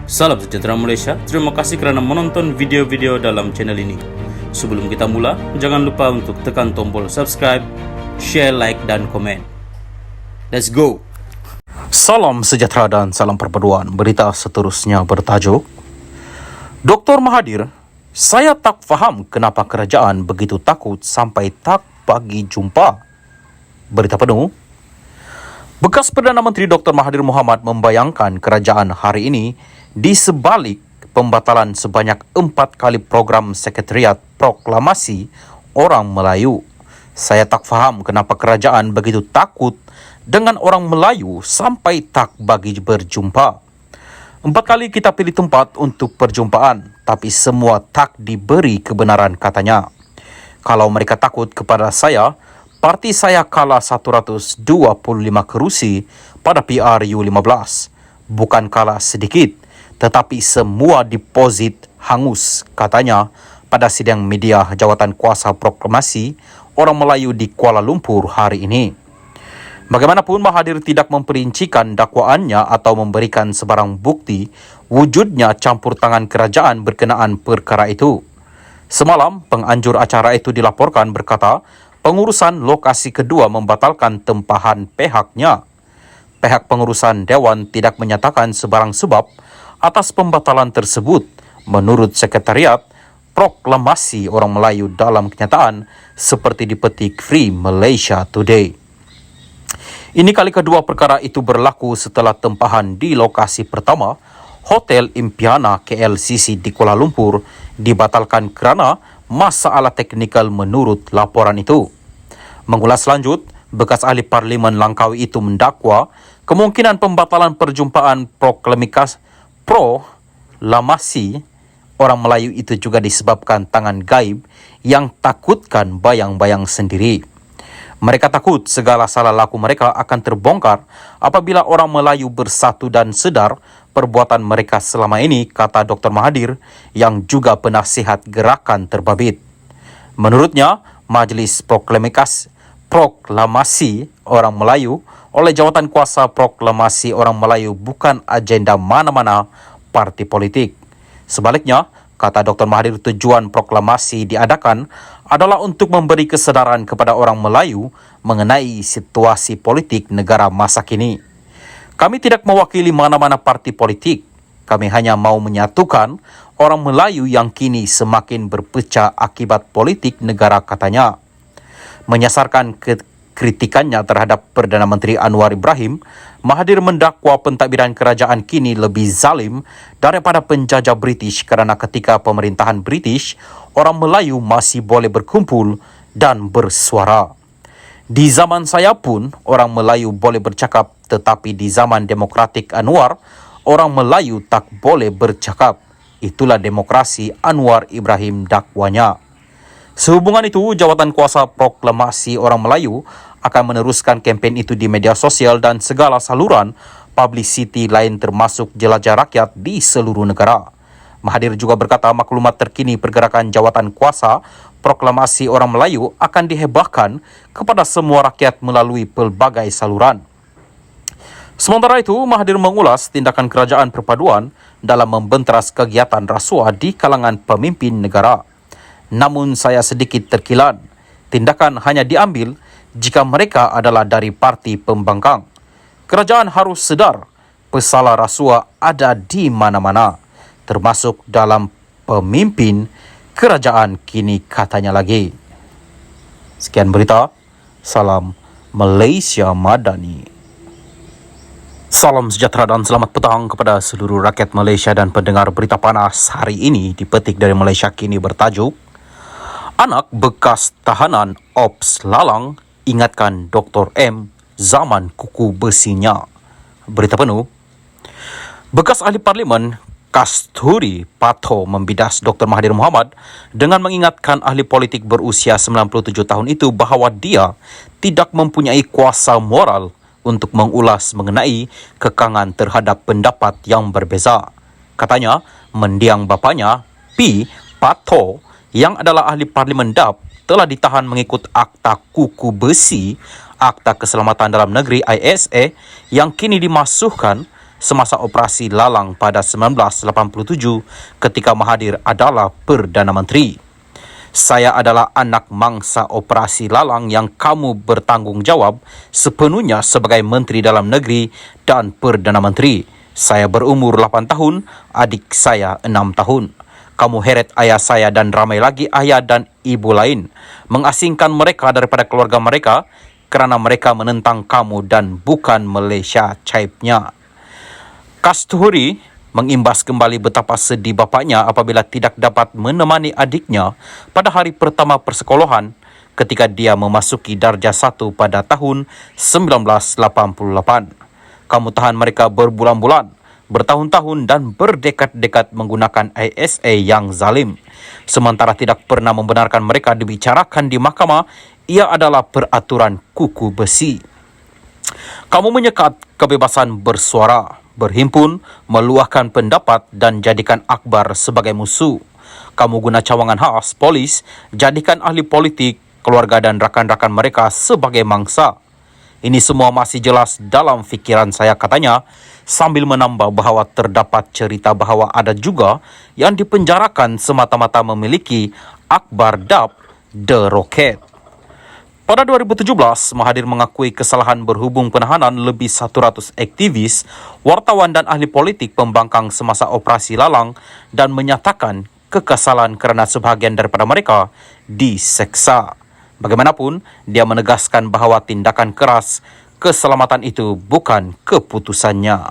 Salam sejahtera Malaysia, terima kasih kerana menonton video-video dalam channel ini. Sebelum kita mula, jangan lupa untuk tekan tombol subscribe, share, like dan komen. Let's go! Salam sejahtera dan salam perpaduan. Berita seterusnya bertajuk Dr. Mahathir, saya tak faham kenapa kerajaan begitu takut sampai tak bagi jumpa. Berita penuh. Bekas Perdana Menteri Dr. Mahathir Mohamad membayangkan kerajaan hari ini di sebalik pembatalan sebanyak 4 kali program Sekretariat Proklamasi Orang Melayu. Saya tak faham kenapa kerajaan begitu takut dengan orang Melayu sampai tak bagi berjumpa. 4 kali kita pilih tempat untuk perjumpaan, tapi semua tak diberi kebenaran katanya. Kalau mereka takut kepada saya, parti saya kalah 125 kerusi pada PRU15. Bukan kalah sedikit, tetapi semua deposit hangus, katanya pada sidang media Jawatan Kuasa Proklamasi Orang Melayu di Kuala Lumpur hari ini. Bagaimanapun, Mahathir tidak memperincikan dakwaannya atau memberikan sebarang bukti wujudnya campur tangan kerajaan berkenaan perkara itu. Semalam, penganjur acara itu dilaporkan berkata, pengurusan lokasi kedua membatalkan tempahan pihaknya. Pihak pengurusan Dewan tidak menyatakan sebarang sebab atas pembatalan tersebut menurut Sekretariat Proklamasi Orang Melayu dalam kenyataan seperti dipetik Free Malaysia Today. Ini kali kedua perkara itu berlaku setelah tempahan di lokasi pertama, Hotel Impiana KLCC di Kuala Lumpur, dibatalkan kerana masalah teknikal menurut laporan itu. Mengulas lanjut, bekas ahli Parlimen Langkawi itu mendakwa kemungkinan pembatalan perjumpaan proklamasi orang Melayu itu juga disebabkan tangan gaib yang takutkan bayang-bayang sendiri. Mereka takut segala salah laku mereka akan terbongkar apabila orang Melayu bersatu dan sedar perbuatan mereka selama ini, kata Dr. Mahathir yang juga penasihat gerakan terbabit. Menurutnya, Majlis Proklamasi Orang Melayu oleh Jawatan Kuasa Proklamasi Orang Melayu bukan agenda mana-mana parti politik. Sebaliknya, kata Dr. Mahathir, tujuan proklamasi diadakan adalah untuk memberi kesedaran kepada orang Melayu mengenai situasi politik negara masa kini. Kami tidak mewakili mana-mana parti politik. Kami hanya mau menyatukan orang Melayu yang kini semakin berpecah akibat politik negara, katanya. Menyasarkan kritikannya terhadap Perdana Menteri Anwar Ibrahim, Mahathir mendakwa pentadbiran kerajaan kini lebih zalim daripada penjajah British kerana ketika pemerintahan British, orang Melayu masih boleh berkumpul dan bersuara. Di zaman saya pun, orang Melayu boleh bercakap, tetapi di zaman demokratik Anwar, orang Melayu tak boleh bercakap. Itulah demokrasi Anwar Ibrahim, dakwanya. Sehubungan itu, Jawatan Kuasa Proklamasi Orang Melayu akan meneruskan kempen itu di media sosial dan segala saluran publicity lain termasuk jelajah rakyat di seluruh negara. Mahathir juga berkata maklumat terkini pergerakan Jawatan Kuasa Proklamasi Orang Melayu akan dihebahkan kepada semua rakyat melalui pelbagai saluran. Sementara itu, Mahathir mengulas tindakan kerajaan perpaduan dalam membenteras kegiatan rasuah di kalangan pemimpin negara. Namun saya sedikit terkilan, tindakan hanya diambil jika mereka adalah dari parti pembangkang. Kerajaan harus sedar pesalah rasuah ada di mana-mana, termasuk dalam pemimpin kerajaan kini, katanya lagi. Sekian berita, salam Malaysia Madani. Salam sejahtera dan selamat petang kepada seluruh rakyat Malaysia dan pendengar berita panas hari ini dipetik dari Malaysia Kini bertajuk Anak bekas tahanan Ops Lalang ingatkan Dr. M zaman kuku besinya. Berita penuh. Bekas ahli Parlimen Kasturi Patho membidas Dr. Mahathir Mohamad dengan mengingatkan ahli politik berusia 97 tahun itu bahawa dia tidak mempunyai kuasa moral untuk mengulas mengenai kekangan terhadap pendapat yang berbeza. Katanya, mendiang bapanya, P. Patho, yang adalah ahli Parlimen DAP, telah ditahan mengikut Akta Kuku Besi, Akta Keselamatan Dalam Negeri ISA, yang kini dimasukkan semasa operasi Lalang pada 1987 ketika Mahathir adalah Perdana Menteri. Saya adalah anak mangsa operasi Lalang yang kamu bertanggungjawab sepenuhnya sebagai Menteri Dalam Negeri dan Perdana Menteri. Saya berumur 8 tahun, adik saya 6 tahun. Kamu heret ayah saya dan ramai lagi ayah dan ibu lain, mengasingkan mereka daripada keluarga mereka kerana mereka menentang kamu dan bukan Malaysia caipnya. Kasturi mengimbas kembali betapa sedih bapaknya apabila tidak dapat menemani adiknya pada hari pertama persekolahan ketika dia memasuki darjah 1 pada tahun 1988. Kamu tahan mereka berbulan-bulan, bertahun-tahun dan berdekad-dekad menggunakan ISA yang zalim. Sementara tidak pernah membenarkan mereka dibicarakan di mahkamah, ia adalah peraturan kuku besi. Kamu menyekat kebebasan bersuara, berhimpun, meluahkan pendapat dan jadikan Akbar sebagai musuh. Kamu guna cawangan khas polis, jadikan ahli politik, keluarga dan rakan-rakan mereka sebagai mangsa. Ini semua masih jelas dalam fikiran saya, katanya, sambil menambah bahawa terdapat cerita bahawa ada juga yang dipenjarakan semata-mata memiliki Akbar Dab The Rocket. Pada 2017, Mahathir mengakui kesalahan berhubung penahanan lebih 100 aktivis, wartawan dan ahli politik pembangkang semasa operasi Lalang dan menyatakan kekesalan kerana sebahagian daripada mereka diseksa. Bagaimanapun, dia menegaskan bahawa tindakan keras keselamatan itu bukan keputusannya.